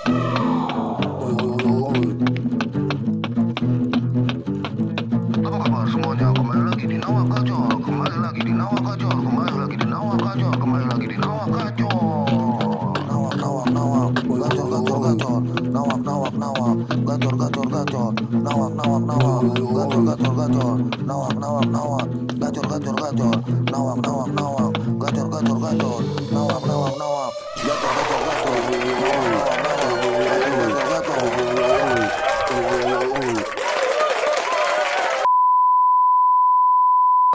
Apa kabar semuanya? Kembali lagi di Nawak Gacor. Kembali lagi di Nawak Gacor. Kembali lagi di Nawak Gacor. Kembali lagi di Nawak Gacor. Nawak, nawak, nawak. Gacor, gacor, gacor. Nawak, nawak, nawak. Gacor, gacor, gacor. Nawak, nawak, nawak. Gacor, gacor, gacor. Nawak, nawak, nawak. Gacor, gacor, gacor. Nawak, nawak, nawak. Gacor, gacor, gacor. Nawak, nawak, nawak. Gacor, gacor, gacor. Nawak, nawak, nawak. Gacor, gacor, gacor.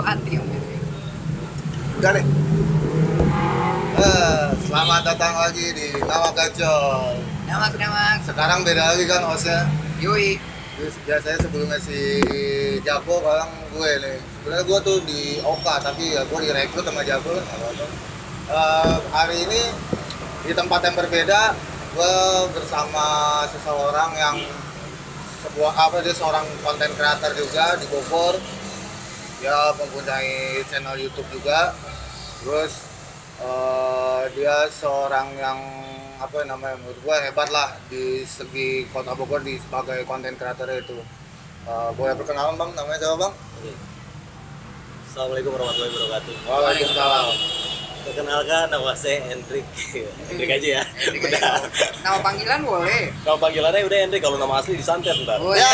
Anti yang ini. Udah nih. Selamat datang lagi di Nawak Gacor. Namak. Sekarang beda lagi kan hostnya. Yoi. Biasanya sebelumnya si Jago, sekarang gue nih. Sebenarnya gue tuh di Oka, tapi ya gue direkrut sama Jago kan. Hari ini di tempat yang berbeda, gue bersama seseorang yang dia seorang konten kreator juga di Bogor. Dia mempunyai channel YouTube juga. Terus dia seorang yang menurut gue hebat lah di segi kota Bogor di sebagai konten kreator itu. Boleh perkenalan bang, namanya siapa bang? Assalamualaikum warahmatullahi wabarakatuh. Waalaikumsalam. Perkenalkan, nama saya Hendrik. Hendrik aja ya. Udah. Nama panggilan boleh. Nama panggilannya udah Hendrik, kalau nama asli disantet ntar. Oh, Ya,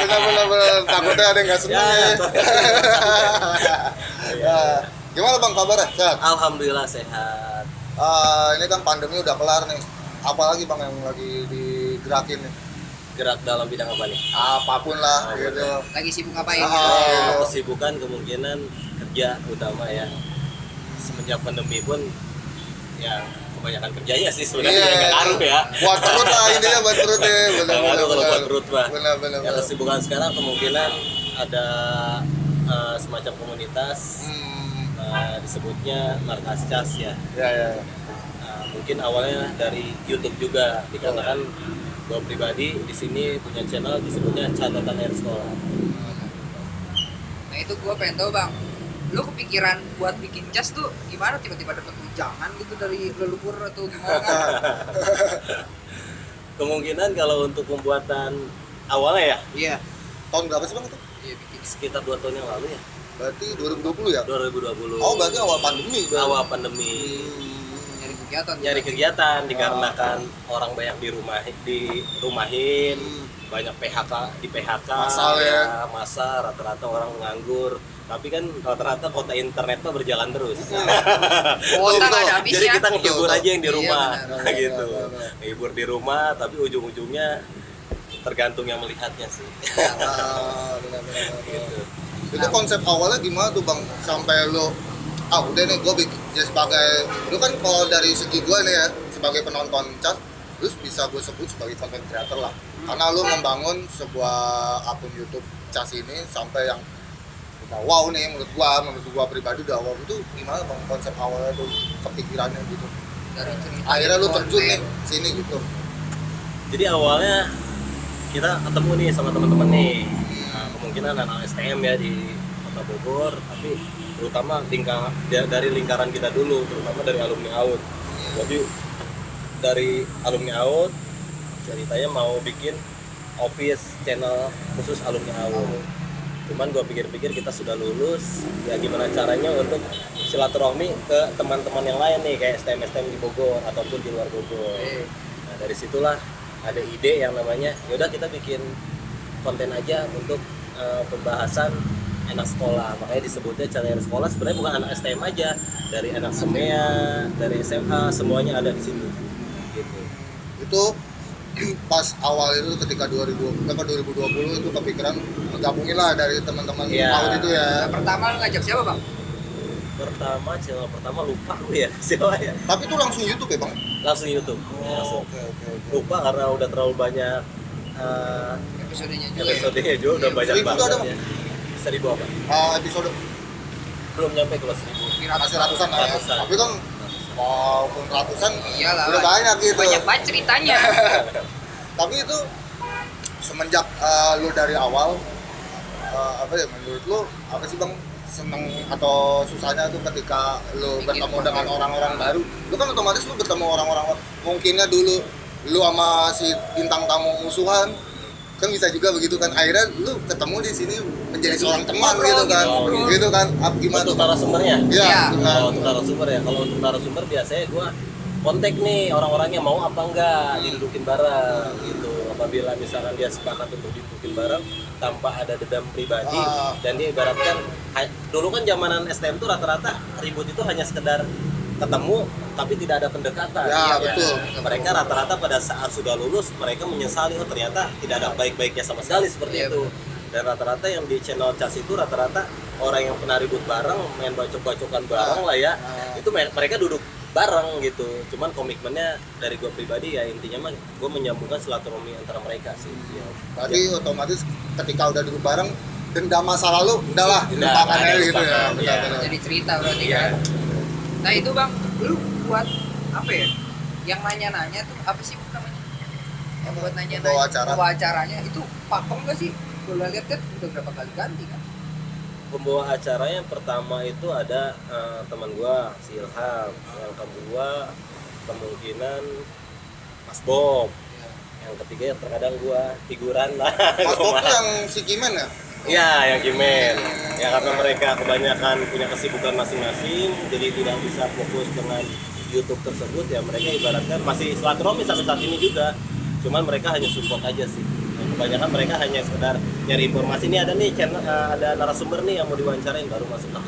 benar. Takutnya ada yang nggak seneng ya. Ya. Gimana bang kabarnya? Sehat? Alhamdulillah sehat. Ini kan pandemi udah kelar nih. Apalagi bang yang lagi digerakin nih? Gerak dalam bidang apa nih? Apapun lah Apapun. gitu. Lagi sibuk ngapain? Kesibukan kemungkinan kerja utama ya. Semenjak pandemi pun ya kebanyakan kerjanya sih sebenarnya nggak ngaruh ya. Buat perut lah intinya, buat perut ya. Nggak ngaruh kalau buat perut mah. Benar. Ya kesibukan sekarang kemungkinan ada semacam komunitas. Disebutnya Markas Cas ya. Ya. Mungkin awalnya dari YouTube juga, dikarenakan gue pribadi di sini punya channel disebutnya Catatan Air Sekolah. Nah itu gue pengen tahu bang, lu kepikiran buat bikin jas tuh gimana, tiba-tiba dapet ujangan gitu dari leluhur atau gimana? Kemungkinan kalau untuk pembuatan awalnya ya Iya. Tahun berapa sih bang itu? Iya bikin. sekitar 2 tahun yang lalu ya, Berarti 2020 ya? 2020. Oh berarti awal pandemi bang. Awal pandemi. Nyari kegiatan. Nyari kegiatan dikarenakan orang banyak dirumahin, banyak PHK di PHK, Masal ya. masa rata-rata orang nganggur. Tapi kan rata-rata kota internet mah berjalan terus. Kuota nggak ada habisnya. Jadi kita ngehibur Betul. aja yang di rumah, Iya, benar. gitu. Benar. Ngehibur di rumah, tapi ujung-ujungnya tergantung yang melihatnya sih. Benar. Gitu. Itu konsep awalnya gimana tuh bang? Sampai lo, udah nih gue bikin ya sebagai, lu kan kalau dari segi gue nih ya, sebagai penonton Cas, lu bisa gue sebut sebagai content creator lah. Karena lu membangun sebuah akun YouTube Cas ini sampai yang udah wow nih menurut gua pribadi udah wow. Itu gimana bang konsep awalnya tuh, kepikirannya gitu? Dari cerita. Akhirnya lu konten. terjun nih sini gitu. Jadi awalnya kita ketemu nih sama teman-teman nih. Nah, kemungkinan anak STM ya di Kota Bogor, tapi terutama dari lingkaran kita dulu, terutama dari alumni AUD. Jadi dari alumni AUD ceritanya mau bikin office channel khusus alumni AUD. Cuman gue pikir-pikir kita sudah lulus, ya gimana caranya untuk silaturahmi ke teman-teman yang lain nih, kayak STM di Bogor ataupun di luar Bogor. Nah dari situlah ada ide yang namanya, yaudah kita bikin konten aja untuk pembahasan anak sekolah. Makanya disebutnya channel sekolah, sebenarnya bukan anak STM aja, dari anak SEMEA, dari SMA, semuanya ada di sini. Gitu. Itu pas awal itu ketika 2020 itu kepikiran gabungin lah dari teman-teman Iya. AUD itu ya. Nah, pertama lu ngajak siapa bang? Channel pertama lupa gue ya siapa ya. Tapi itu langsung YouTube ya bang? Langsung YouTube. Langsung. Oke. Lupa karena udah terlalu banyak Episodenya juga. episodenya juga udah banyak 1000 banget ada, ya. 1000 apa? Episode Belum nyampe kalau 1000. masih ratusan lah ya. Ratusan. Tapi kan walaupun ratusan Iyalah. udah banyak gitu. Banyak banget ceritanya. Tapi itu semenjak lu dari awal menurut lu apa sih bang seneng atau susahnya tuh ketika lu Bikin bertemu konten. dengan orang-orang baru? Lu kan otomatis lu bertemu orang-orang mungkinnya dulu lu sama si bintang tamu musuhan kan bisa juga begitu kan, akhirnya lu ketemu di sini menjadi seorang teman gitu kan, ngobrol. gitu kan. Gimana Untuk tuh? narasumbernya? Iya, Iya. benar. Kalau untuk narasumber ya, kalau untuk narasumber biasanya gue kontak nih orang-orangnya mau apa enggak didudukin bareng gitu. Apabila misalkan dia sepakat untuk didudukin bareng tanpa ada dendam pribadi dan dia ibaratkan dulu kan zamanan STM tuh rata-rata ribut itu hanya sekedar ketemu tapi tidak ada pendekatan. Ya, Iya, betul. Mereka rata-rata pada saat sudah lulus mereka menyesali oh ternyata tidak ada baik-baiknya sama sekali seperti Iya, itu. Dan rata-rata yang di channel Cas itu rata-rata orang yang pernah ribut bareng, main bacok-bacokan bareng lah ya. Itu mereka duduk bareng gitu. Cuman komitmennya dari gue pribadi ya intinya mah gue menyambungkan silaturahmi antara mereka sih. Ya. Berarti otomatis ketika udah duduk bareng, dendam masa lalu udahlah Udah, dilupakan ada aja gitu ya. lupakan, iya. Benar-benar. Jadi cerita berarti Iya. kan. Nah itu bang, lu buat apa ya? Yang nanya-nanya tuh apa sih namanya? Yang buat nanya-nanya, Pembawa acara. pembawa acaranya itu pakem gak sih? Gue lihat kan udah berapa kali ganti kan? Pembawa acaranya pertama itu ada teman gua si Ilham, yang kedua kemungkinan Mas Bob, yang ketiga yang terkadang gua figuran lah. Mas Bob tuh yang si Kimen ya? Iya, yang Kimen. Ya karena mereka kebanyakan punya kesibukan masing-masing, jadi tidak bisa fokus dengan YouTube tersebut ya mereka ibaratkan masih silaturahmi sampai saat ini juga. Cuman mereka hanya support aja sih. Kebanyakan mereka hanya sekedar nyari informasi ini ada nih channel ada narasumber nih yang mau diwawancarain baru masuk ke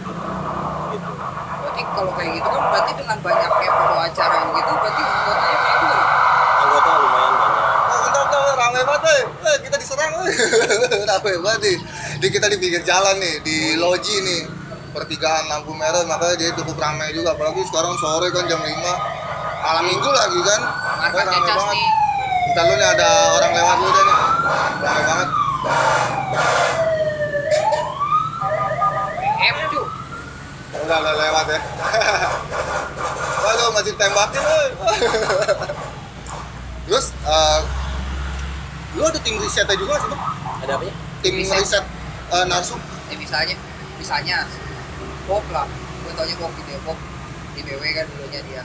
gitu. Berarti kalau kayak gitu kan berarti dengan banyaknya pembawa acara yang gitu berarti anggotanya kayak gitu kan? Anggota lumayan banyak. Oh, bentar, rame banget kita diserang rame banget nih. Jadi kita di pinggir jalan nih, di loji nih, pertigaan lampu merah, makanya dia cukup ramai juga. Apalagi sekarang sore kan jam 5 malam minggu lagi kan. Markasnya Rame Cas banget. nih. Bentar lu nih ada orang lewat dulu deh nih. Rame banget. PM cuy. Udah lewat ya. Waduh masih tembakin woy. Terus lu ada tim risetnya juga sih, Bang? Ada apa ya? Tim Riset. riset narsum. Ya misalnya Bob lah, gue taunya Bob gitu ya, Bob di BW kan dulunya dia.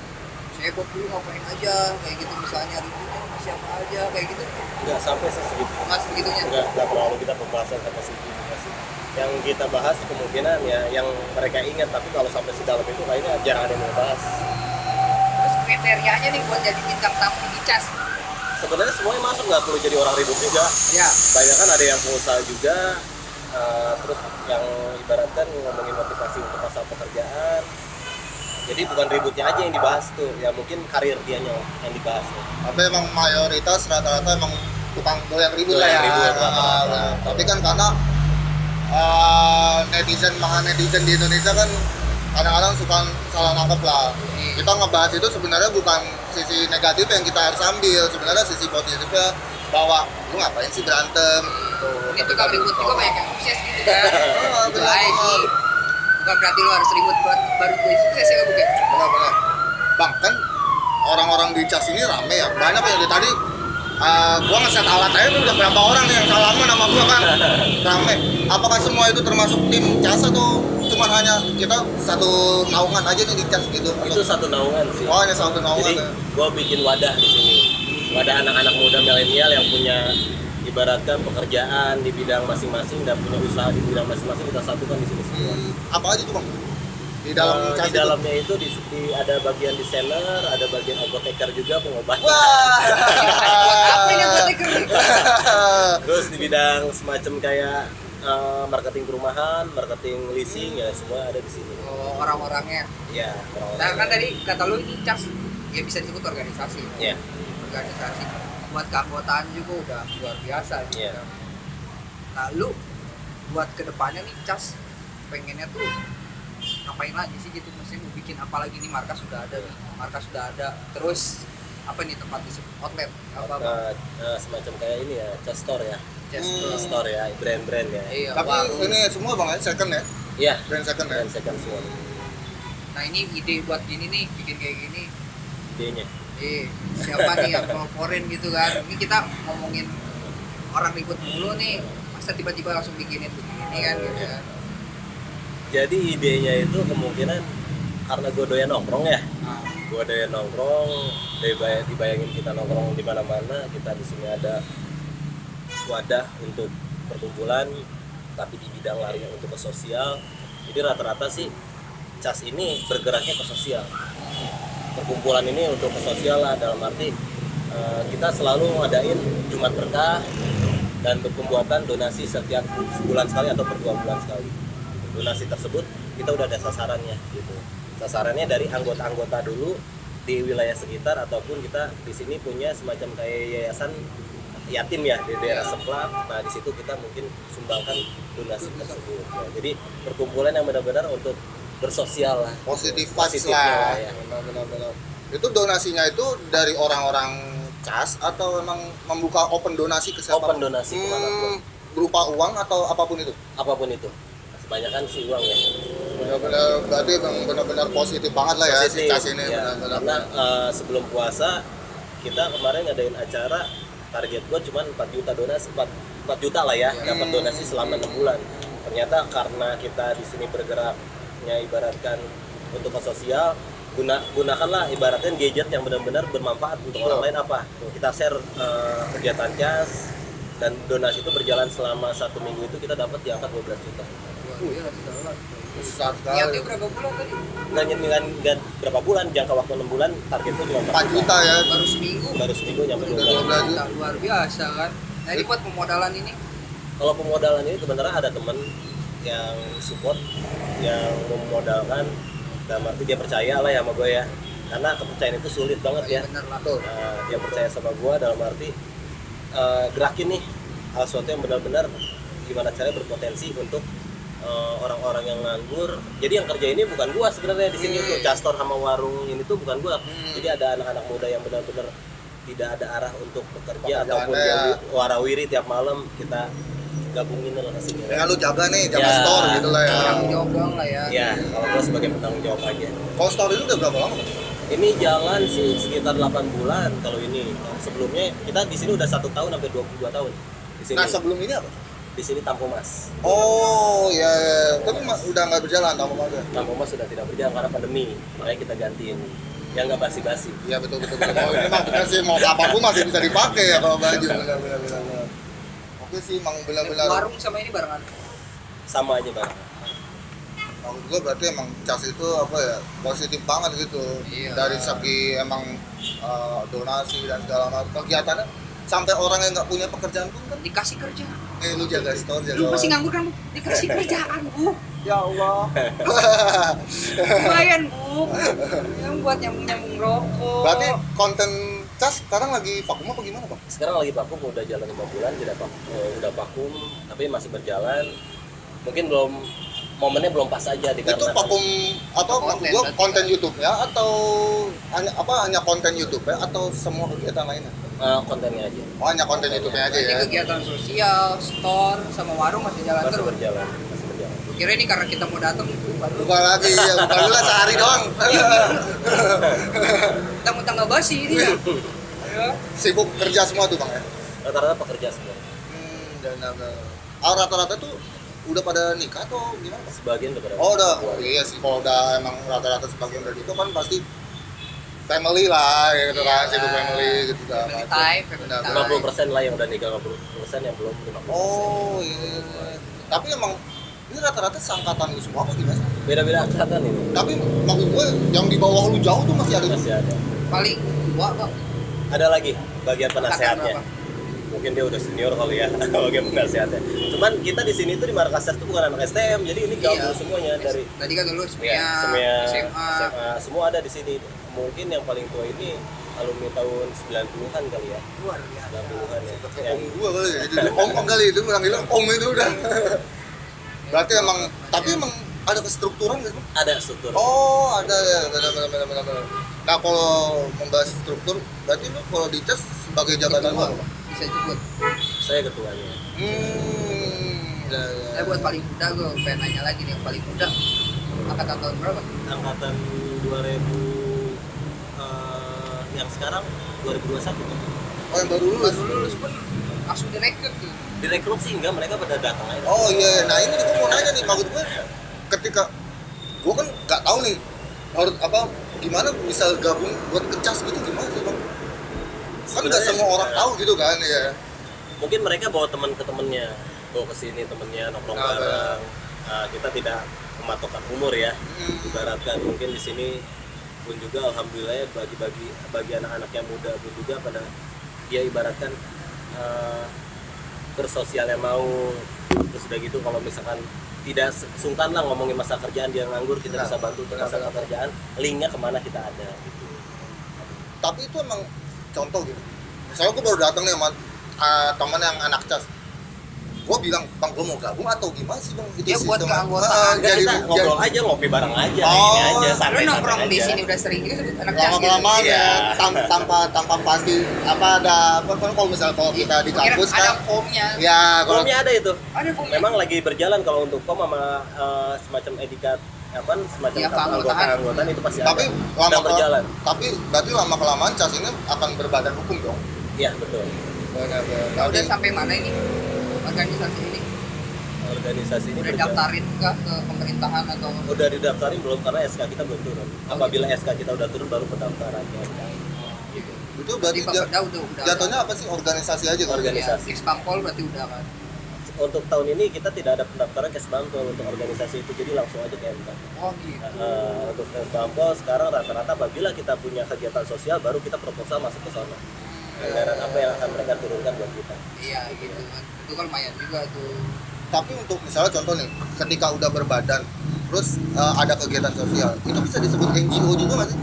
Saya Bob dulu ngapain aja, kayak gitu misalnya ributnya sama siapa aja, kayak gitu. Enggak sampai segitu. Mas begitunya. Enggak terlalu kita pembahasan kata segitu sih. Yang kita bahas kemungkinan ya yang mereka ingat tapi kalau sampai sedalam itu kayaknya jarang ada yang mau bahas. Terus kriterianya nih buat jadi bintang tamu di Cas. Sebenarnya semuanya masuk nggak perlu jadi orang ribut juga. Ya, Banyak kan ada yang pengusaha juga, terus yang ibaratkan ngomongin motivasi untuk pasal pekerjaan. Jadi bukan ributnya aja yang dibahas tuh, ya mungkin karir dianya yang dibahas. Tapi emang mayoritas rata-rata emang tukang doyan ribut lah Doyan ya. ribut, rata-rata. Nah, tapi kan karena netizen di Indonesia kan kadang-kadang suka salah nangkep lah. Kita ngebahas itu sebenarnya bukan sisi negatif yang kita harus ambil, sebenarnya sisi positifnya bahwa lu ngapain sih berantem gitu. ini tukang ribut juga banyak yang sukses gitu kan. Itu benar, aja sih. Bukan berarti lu harus ribut buat baru jadi sukses ya bukan? Benar-benar. Bang, kan orang-orang di Cas ini rame ya. Banyak ya dari tadi gua ngeset alat aja tuh udah berapa orang nih yang salaman sama gua kan. Rame. Apakah semua itu termasuk tim Cas atau cuma hanya kita satu naungan aja nih di Cas gitu? Itu satu naungan sih. Oh, hanya satu naungan. Jadi Ya. gue bikin wadah di sini, wadah anak-anak muda milenial yang punya ibaratkan pekerjaan di bidang masing-masing dan punya usaha di bidang masing-masing kita satukan di sini semua. Apa aja tuh, Bang? Di dalam Cas Di itu? dalamnya itu ada bagian desainer, ada bagian apoteker juga pengobat. Wah. Buat apa ini buat taker nih? Terus di bidang semacam kayak marketing perumahan, marketing leasing ya semua ada di sini. Oh, orang-orangnya. Ya, Nah kan tadi kata lu ini Cas ya bisa disebut organisasi. Ya. Organisasi buat keanggotaan juga udah luar biasa gitu. Iya. Nah lu buat kedepannya nih Cas pengennya tuh ngapain lagi sih gitu, maksudnya mau bikin apa lagi nih, markas sudah ada nih, terus apa nih tempat disebut outlet apa Semacam kayak ini ya, Cas Store ya. Just Cas Store ya, brand-brand ya. iya, Tapi warung. ini semua Bang second ya? Iya, Brand second ya? brand second semua Nah ini ide buat gini nih, bikin kayak gini, idenya. siapa nih yang ngelaporin gitu kan, ini kita ngomongin orang ribut mulu nih, masa tiba-tiba langsung bikinin begini kan gitu kan. Jadi idenya itu kemungkinan karena gue doyan nongkrong ya. Nah, Gua ada yang nongkrong, dibayangin kita nongkrong di mana-mana, kita di sini ada wadah untuk perkumpulan, tapi di bidang lain untuk ke sosial. Jadi rata-rata sih CAS ini bergeraknya ke sosial. Perkumpulan ini untuk ke sosial lah, dalam arti kita selalu ngadain Jumat Berkah dan pembuatan donasi setiap sebulan sekali atau per 2 bulan sekali. Donasi tersebut kita udah ada sasarannya gitu. Sasarannya dari anggota-anggota dulu di wilayah sekitar, ataupun kita di sini punya semacam kayak yayasan yatim ya di daerah Seplak. Nah di situ kita mungkin sumbangkan donasi tersebut. Nah, jadi perkumpulan yang benar-benar untuk bersosial lah. Positif Positifnya lah. ya. Benar-benar. Itu donasinya itu dari orang-orang CAS atau memang membuka open donasi ke siapa? Open donasi kemanapun, Berupa uang atau apapun itu? apapun itu. Kebanyakan sih uang ya. Benar-benar berarti benar-benar positif banget lah ya si Positif, CAS ini. ya. Benar-benar. Karena sebelum puasa kita kemarin ngadain acara, target gua cuma 4 juta donasi, 4 juta lah ya, dapat donasi selama 6 bulan. Ternyata karena kita di sini bergeraknya ibaratkan untuk ke sosial, gunakanlah ibaratnya gadget yang benar-benar bermanfaat untuk orang lain. Apa kita share kegiatan CAS, dan donasi itu berjalan selama 1 minggu, itu kita dapat di angka 12 juta. Besar Niatnya sekali. berapa bulan tadi? Nggak berapa bulan, jangka waktu 6 bulan, target itu cuma 4 juta ya. Baru seminggu. baru seminggu nyampe Udah 12 juta. 12 juta. Luar biasa kan. Nah ini buat pemodalan ini. Kalau pemodalan ini kebenaran ada teman yang support, yang memodalkan, dalam arti dia percaya lah ya sama gue ya, karena kepercayaan itu sulit banget ya. Bener lah. Betul. Nah, dia percaya sama gue dalam arti gerakin nih hal sesuatu yang benar-benar gimana caranya berpotensi untuk orang-orang yang nganggur. Jadi yang kerja ini bukan gua sebenarnya di sini tuh, Castor sama warung ini tuh bukan gua. Jadi ada anak-anak muda yang benar-benar tidak ada arah untuk bekerja ataupun Pekerjaannya dia warawiri tiap malam, kita gabungin lah hasilnya. Ya lu jaga nih, jaga Ya. store gitu lah ya. Tanggung jawab doang lah ya. Ya, kalau gua sebagai penanggung jawab aja. Kalau store itu udah berapa lama? Ini jalan sih sekitar 8 bulan kalau ini. Sebelumnya kita di sini udah 1 tahun sampai 22 tahun. Di sini. Nah sebelum ini apa? Di sini Tampo Mas. Oh ya, tapi udah nggak berjalan Tampo Mas. Tampo Mas sudah tidak berjalan karena pandemi, makanya kita gantiin yang nggak basi-basi. Iya betul. Oh, ini mah benar sih, mau apapun masih bisa dipakai ya kalau baju. Benar. Oke sih, emang benar-benar. Warung sama ini barengan. Sama aja bang. Maksud gue berarti emang CAS itu apa ya, positif banget gitu. Iya. Dari segi emang donasi dan segala macam kegiatannya, sampai orang yang nggak punya pekerjaan pun kan, Dikasih kerja. lu jaga store, jaga. Lu masih nganggur kan? Bu? Dikasih kerjaan bu. Ya Allah. Lumayan bu. Yang buat nyambung rokok. Berarti konten CAS sekarang lagi vakum apa gimana bang? Sekarang lagi vakum, udah jalan 5 bulan, udah vakum, tapi masih berjalan. Mungkin belum momennya belum pas aja Itu dikarenakan vakum apa maksud Konten, gua berarti konten YouTube-nya atau hanya konten YouTube ya atau semua kegiatan lainnya? kontennya aja. Oh hanya konten YouTube-nya aja Jadi ya. kegiatan sosial, store, sama warung masih jalan Masih terus. berjalan. Kira ini karena kita mau datang baru Bukan lagi ya, bukan lu lah sehari doang. mentang-mentang nggak basi ini ya. Ya. Sibuk kerja semua tuh bang ya. Rata-rata pekerja semua. Rata-rata tuh udah pada nikah atau gimana? Bang? Sebagian udah pada. Oh udah, iya sih kalau udah emang rata-rata sebagian dari itu kan pasti family lah ya gitu kan, Iya. sibuk family gitu dah. Family time, family Benar, time. benar. 50% lah yang udah nikah, 50% yang belum 50%. Oh iya. Tapi emang ini rata-rata seangkatan lu semua apa gimana? Beda-beda angkatan ini. Tapi maksud gue yang di bawah lu jauh tuh masih ada. Masih ada. Paling tua Pak. Ada lagi bagian Angkatan penasehatnya. berapa? Mungkin dia udah senior kali ya bagian penasehatnya. Cuman kita di sini tuh di Makassar tuh bukan anak STM, jadi ini gabung semuanya dari Tadi kan dulu ya, SMEA, SMA, SMA. semua ada di sini. Mungkin yang paling tua ini alumni tahun 90-an kali ya. Luar biasa. 90-an ya. Om gua kali ya, jadi om kali itu bilang om itu udah. Berarti emang, tapi emang ada kestrukturan gitu? Ada struktur. Oh ada ya, benar. Nah kalau membahas struktur, berarti lu kalau di CAS sebagai jabatan lu apa? Bisa jemput. Saya ketuanya. Ya. Saya buat paling muda gue pengen nanya lagi nih, yang paling muda angkatan tahun berapa? Angkatan 2000 yang sekarang 2021 kan? Oh yang baru lulus? Baru lulus pun langsung direkrut tuh. Direkrut sih enggak, mereka pada datang aja. Oh iya, nah ini gue mau nanya nih, maksud gue ketika gue kan nggak tahu nih harus apa gimana bisa gabung buat ngecas gitu gimana sih bang? Kan nggak Sebenarnya, semua orang tahu gitu kan ya. mungkin mereka bawa teman ke temennya, bawa ke sini temennya nongkrong Nah, bareng. Nah, kita tidak mematokkan umur ya. Ibaratkan mungkin di sini pun juga alhamdulillah ya bagi anak-anak yang muda pun juga pada dia ibaratkan bersosial yang mau, terus udah gitu kalau misalkan tidak sungkan lah ngomongin masa kerjaan dia nganggur, kita bisa bantu untuk masa kerjaan, linknya kemana kita ada gitu. Tapi itu emang contoh gitu. Misalnya gue baru datang nih sama teman yang anak cas, gue bilang bang gue mau gabung atau gimana sih bang? Itu Ya, buat sistem. keanggotaan. Enggak, kita ngobrol aja, ngopi bareng aja, Oh, ini aja, Lu santai-santai nongkrong di aja. sini udah sering juga sebut anak cas gitu. lama-kelamaan Iya. ya tanpa pasti ada apa kan kalau misalnya kalau kita di Kira kampus ada kan formnya. ya kalau Formnya ada itu. Ada formnya. Memang lagi berjalan kalau untuk form sama semacam edikat apa semacam Iya, keanggotaan. anggotaan itu pasti tapi ada. Sedang berjalan. tapi berarti lama-kelamaan cas ini akan berbadan hukum dong. Iya, betul. Nah, udah sampai mana ini organisasi ini? Organisasi ini Udah berjalan. daftarin kah ke pemerintahan atau Udah didaftarin belum karena SK kita belum turun. Apabila SK kita udah turun baru pendaftaran ke SK. Gitu. itu berarti Pak Beda udah jatuhnya apa sih organisasi aja kan? Organisasi. Ya, Ex-Pampol berarti udah kan. Untuk tahun ini kita tidak ada pendaftaran ke Kesbangpol untuk organisasi itu, jadi langsung aja ke MK. Oh gitu. Untuk Kesbangpol sekarang rata-rata apabila kita punya kegiatan sosial baru kita proposal masuk ke sana. Anggaran apa yang akan mereka turunkan buat kita. Iya gitu kan. Itu kan lumayan juga tuh. Tapi untuk misalnya contoh nih ketika udah berbadan terus ada kegiatan sosial itu bisa disebut NGO juga nggak sih?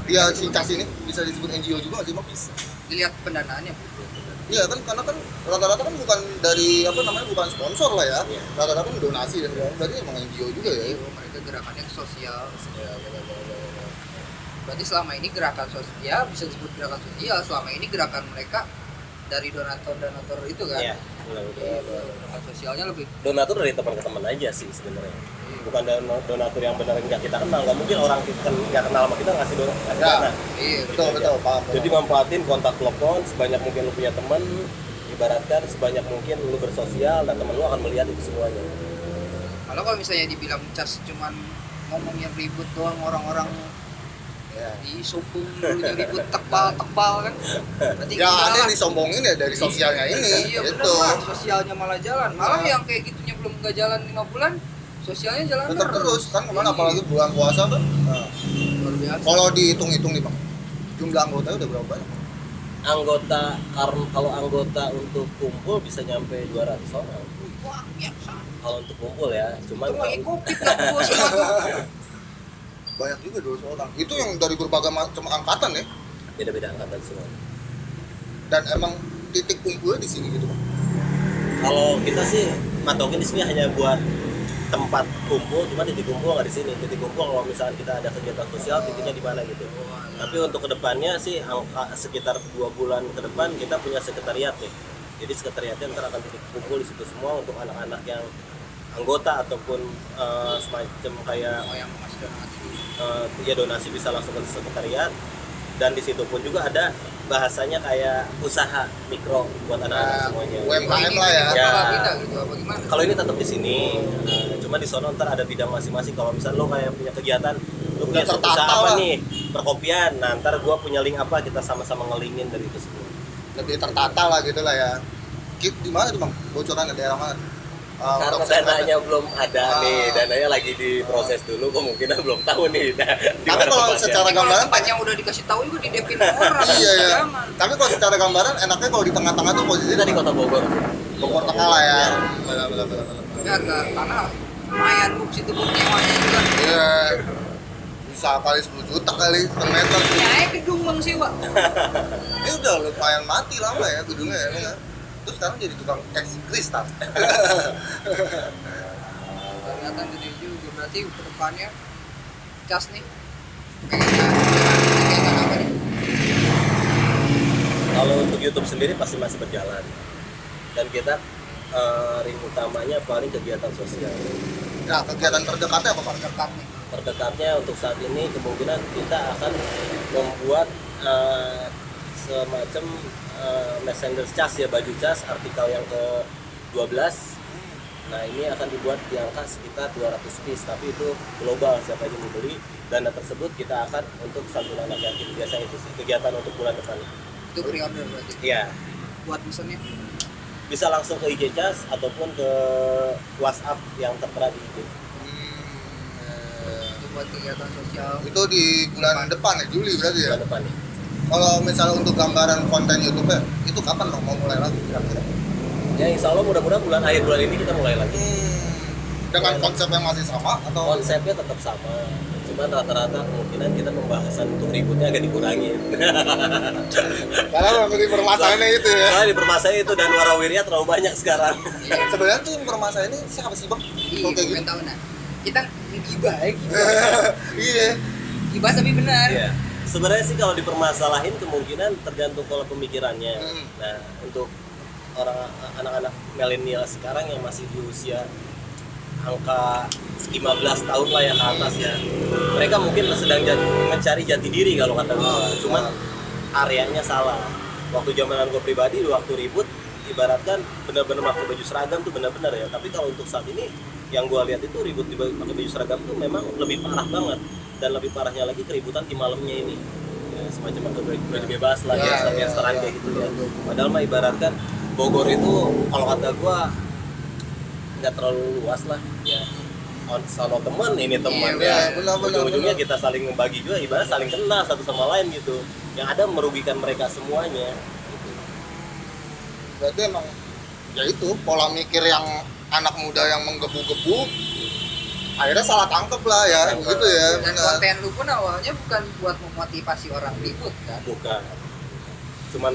Dia si cas ini bisa disebut NGO juga nggak sih bang? Bisa. Dilihat pendanaannya. Iya kan karena kan rata-rata kan bukan dari apa namanya bukan sponsor lah ya. Iya. Rata-rata kan donasi dan berarti emang NGO juga ya. Mereka gerakannya sosial. Ya, benar-benar. Berarti selama ini gerakan sosial, ya bisa disebut gerakan sosial. Selama ini gerakan mereka dari donatur itu kan. Iya, benar-benar. Gerakan sosialnya lebih. Donatur dari teman ke teman aja sih sebenarnya. Bukan donatur yang benar nggak kita kenal. Nggak mungkin orang kita nggak kenal sama kita ngasih Ya. dana. Iya. Betul betul paham. Jadi manfaatin kontak telepon sebanyak mungkin lu punya teman, ibaratkan sebanyak mungkin lu bersosial dan teman lu akan melihat itu semuanya. Kalau misalnya dibilang cas cuman ngomongnya ribut doang orang-orang Ya. di Sopung dulunya ribut tebal-tebal kan. Berarti Ya enggak ada yang lah. disombongin ya dari sosialnya ini. Iya Gitu. benar lah, sosialnya malah jalan. Malah Nah. yang kayak gitunya belum nggak jalan 5 bulan, sosialnya jalan Tetap terus kan kemana apalagi bulan puasa kan. Nah, Luar biasa. kalau dihitung-hitung nih bang, jumlah anggotanya udah berapa banyak? Anggota kalau anggota untuk kumpul bisa nyampe 200 orang. Wah, biasa. Kalau untuk kumpul ya, cuman Itu lagi covid lah gua semua tuh. Banyak juga 200 orang. Itu yang dari berbagai macam angkatan ya. beda-beda angkatan semua. Dan emang titik kumpulnya di sini gitu bang. Kalau kita sih matokin di sini hanya buat tempat kumpul, cuma titik kumpul nggak di sini. Titik kumpul kalau misalkan kita ada kegiatan sosial, titiknya di mana gitu. Tapi untuk kedepannya sih angka sekitar 2 bulan ke depan kita punya sekretariat nih. Jadi sekretariatnya ntar akan titik kumpul di situ semua untuk anak-anak yang anggota ataupun semacam kayak Oh, yang masih donasi. ya donasi bisa langsung ke sekretariat, dan di situ pun juga ada bahasanya kayak usaha mikro buat anak-anak semuanya. UMKM lah ya. Ya. Apa beda gitu apa gimana? Kalau ini tetap di sini, cuma di sono ntar ada bidang masing-masing. Kalau misalnya lo kayak punya kegiatan, lo punya Udah tertata usaha apa lah. nih, perkopian, nah ntar gua punya link apa, kita sama-sama ngelingin dari itu semua. Lebih tertata lah gitu lah ya. Di mana tuh bang? Bocorannya daerah mana? Karena untuk dananya belum ada Ah. nih, dananya lagi diproses dulu, kemungkinan belum tahu nih. Di Tapi mana kalau tempatnya. secara Kalau gambaran tempat yang udah dikasih tahu juga di depin orang. iya ya. Jangan. Tapi kalau secara gambaran enaknya kalau di tengah-tengah tuh posisi Kita di Kota Bogor. Bogor tengah lah ya. Benar. Ya enggak, karena lumayan bu situ bu nyewanya juga. Iya. Bisa kali 10 juta kali per meter. Ya gedung bang sewa. Ini udah lumayan mati lama ya gedungnya ya. Terus sekarang jadi tukang es kristal. Kelihatan gede juga berarti ke depannya cas nih pengennya kegiatan apa nih? Kalau untuk YouTube sendiri pasti masih berjalan, dan kita ring utamanya paling kegiatan sosial. Nah, kegiatan terdekatnya apa Pak? Dekat nih. Terdekatnya untuk saat ini kemungkinan kita akan membuat semacam messenger cas ya, baju cas artikel yang ke 12 Nah ini akan dibuat di angka sekitar 200 piece, tapi itu global siapa aja mau beli. Dana tersebut kita akan untuk santunan anak yatim, biasanya itu sih kegiatan untuk bulan depan. Itu pre-order berarti. Iya, Buat pesennya bisa langsung ke IG Cas ataupun ke WhatsApp yang tertera di IG. itu buat kegiatan sosial. Itu di bulan depan ya, Juli berarti ya. Bulan depan nih. Kalau misalnya untuk gambaran konten YouTube itu kapan dong mau mulai lagi kira-kira? Ya insya Allah mudah-mudahan akhir bulan ini kita mulai lagi. Dengan konsep yang masih sama atau Konsepnya tetap sama, cuman rata-rata kemungkinan kita pembahasan untuk ributnya agak dikurangin. karena memang di permasalahannya itu ya. Karena di permasalahan itu dan warawirnya terlalu banyak sekarang. Sebenarnya tuh permasalahan ini siapa sih bang? Iya, Kalau kayak pengen gitu. tahu nah. Kita ngegibah ya, Iya. gibah tapi benar. Iya. Sebenarnya sih kalau dipermasalahin kemungkinan tergantung pola pemikirannya. Hmm. Nah, untuk anak-anak milenial sekarang yang masih di usia angka 15 tahun lah yang ke atas ya, mereka mungkin sedang mencari jati diri kalau kata gua. Cuman areanya salah. Waktu zamanan gua pribadi, waktu ribut, ibaratkan benar-benar pakai baju seragam tuh benar-benar ya. Tapi kalau untuk saat ini yang gua lihat itu ribut pakai baju seragam tuh memang lebih parah banget, dan lebih parahnya lagi keributan di malamnya ini. Ya, semacam pakai baju bebas lah, Ya, restoran kayak gitu ya. Padahal mah ibaratkan Bogor itu kalau kata gua nggak terlalu luas lah ya. Sama teman ini teman Iya, ya, benar. ujung-ujungnya kita saling membagi juga, ibarat saling kenal satu sama lain gitu, yang ada merugikan mereka semuanya gitu. Berarti emang ya itu pola mikir yang anak muda yang menggebu-gebu akhirnya salah tangkep lah ya, Tangkep. begitu ya. Dan Benar. konten lu pun awalnya bukan buat memotivasi orang ribut kan. Bukan, cuman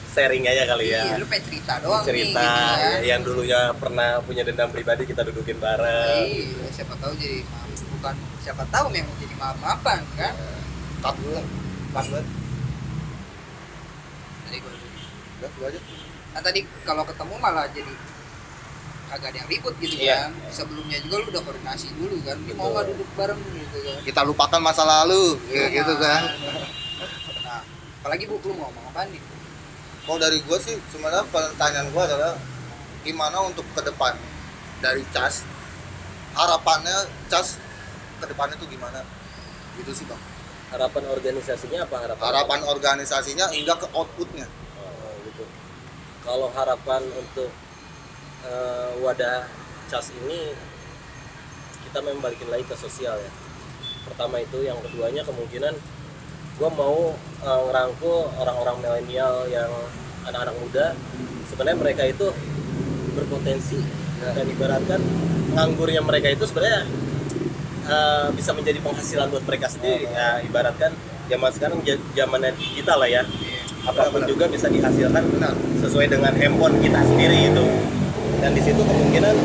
sharing aja kali ya, Iya, lu pengen cerita doang cerita nih, gitu kan. yang dulunya pernah punya dendam pribadi kita dudukin bareng. Iya, siapa tahu jadi bukan siapa tahu memang jadi maaf-maafan kan. Cut dulu lah. Cut banget. Tadi gua Udah, gua aja. Nah tadi kalau ketemu malah jadi kagak ada yang ribut gitu Iya. kan. Sebelumnya juga lu udah koordinasi dulu kan. Lu mau Betul. nggak duduk bareng gitu kan. Kita lupakan masa lalu, Iya, gitu kan. Nah, apalagi Bu, lu mau ngomong apa nih? Kalau dari gua sih sebenarnya pertanyaan gua adalah gimana untuk ke depan dari Cas, harapannya Cas ke depannya tuh gimana? Gitu sih bang. Harapan organisasinya apa Harapan organisasinya hingga ke outputnya. Oh, gitu. Kalau harapan untuk wadah Cas ini, kita memang balikin lagi ke sosial ya. Pertama itu, yang keduanya kemungkinan gue mau ngerangkul orang-orang milenial yang anak-anak muda. Sebenarnya mereka itu berpotensi, dan ibaratkan nganggurnya mereka itu sebenarnya bisa menjadi penghasilan buat mereka sendiri. Ya, ibaratkan zaman sekarang zamannya digital lah ya, apapun juga bisa dihasilkan Benar. sesuai dengan handphone kita sendiri gitu. Dan di situ kemungkinan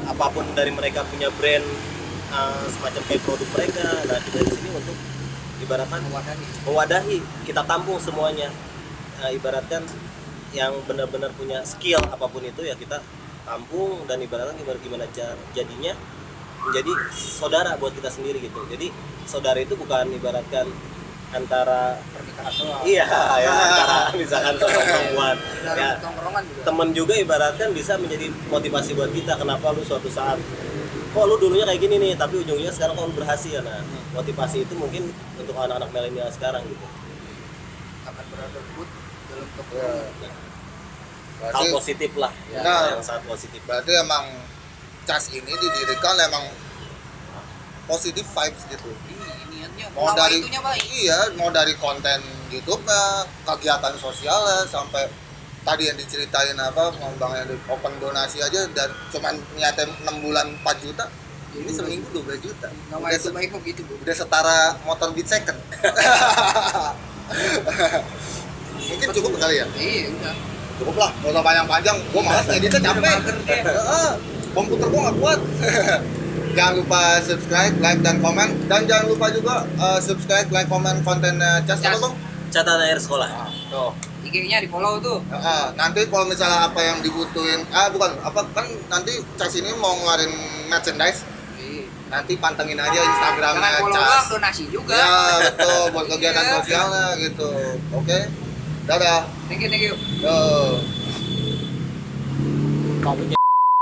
apapun dari mereka punya brand semacam kayak produk mereka. Nah, kita di sini untuk ibaratkan mewadahi, kita tampung semuanya. Ibaratkan yang benar-benar punya skill apapun itu ya kita tampung, dan ibaratkan gimana jadinya menjadi saudara buat kita sendiri gitu. Jadi saudara itu bukan ibaratkan antara Pernikahan doang. iya ya, antara misalkan sama perempuan Dari ya, tongkrongan juga. temen juga ibaratkan bisa menjadi motivasi buat kita. Kenapa lu suatu saat kok lu dulunya kayak gini nih, tapi ujungnya sekarang kok lu berhasil. Nah, motivasi itu mungkin untuk anak-anak milenial sekarang gitu. Akan berada ribut dalam Ya. tongkrongan. Hal Berarti, positif lah ya, Nah. yang sangat positif. berarti emang Cas ini didirikan emang positive vibes gitu. Niatnya Mau nawa dari itunya baik. iya, mau dari konten YouTube-nya, kegiatan sosialnya, sampai tadi yang diceritain apa pengembangnya di open donasi aja, dan cuman niatnya 6 bulan 4 juta, ini seminggu 12 juta. Nawa Udah, itu baik begitu Bu. udah setara motor beat second. Mungkin cukup kali ya. Iya udah. Cukup lah, gak usah panjang-panjang. Gue malas ngeditnya, capek. mager dia. Heeh, komputer gue gak kuat. Jangan lupa subscribe, like, dan komen. Dan jangan lupa juga subscribe, like, komen kontennya Cas. Apa Cas. bang? Catatan akhir sekolah. Tuh. IG-nya di follow tuh. Nanti kalau misalnya apa yang dibutuhin, bukan, apa kan nanti Cas ini mau ngeluarin merchandise. Iya. Nanti pantengin aja Instagramnya Jangan follow Cas. doang, donasi juga. Ya betul, buat kegiatan Iya. sosialnya gitu. Oke, dadah. Thank you. Yo.